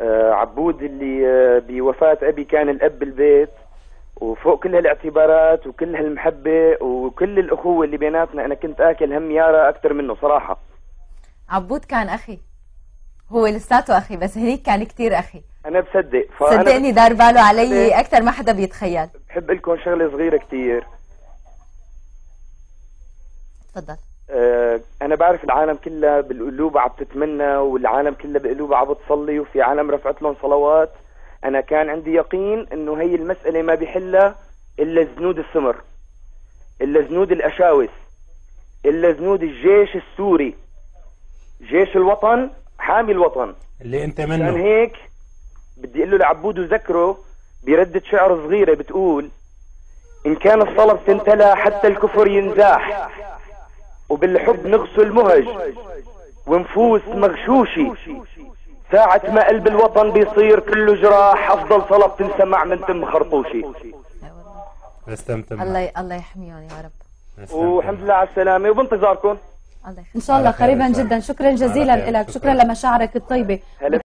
عبود اللي بوفاة أبي كان الأب بالبيت، وفوق كل هالاعتبارات وكل هالمحبة وكل الأخوة اللي بيناتنا أنا كنت آكل هم يارا أكثر منه صراحة. عبود كان أخي، هو لساته أخي بس هنيك كان كتير أخي. أنا بصدق، صدقني دار باله علي أكثر ما حدا بيتخيل. بحب لكم شغلة صغيرة كتير. تفضل. أنا بعرف العالم كلها بالقلوب عم تتمنى، والعالم كلها بقلوبها عم بتصلي، وفي عالم رفعت لهم صلوات. أنا كان عندي يقين إنه هي المسألة ما بيحلها إلا زنود السمر، إلا زنود الأشاوس، إلا زنود الجيش السوري، جيش الوطن حامي الوطن اللي أنت منه. عشان هيك بدي أقول له لعبود وذكره بردة شعر صغيرة بتقول: إن كان الصلب تنتلى حتى الكفر ينزاح، وبالحب نغسل مهج ونفوس مغشوشي، ساعة ما قلب الوطن بيصير كله جراح، أفضل صلب تنسمع من تم خرطوشي. استمتم. الله يحميهم يا رب. والحمد لله على السلامة وبانتظاركم الله يحميهم إن شاء الله قريبا جدا. شكرا جزيلا لك، شكرا لمشاعرك الطيبة.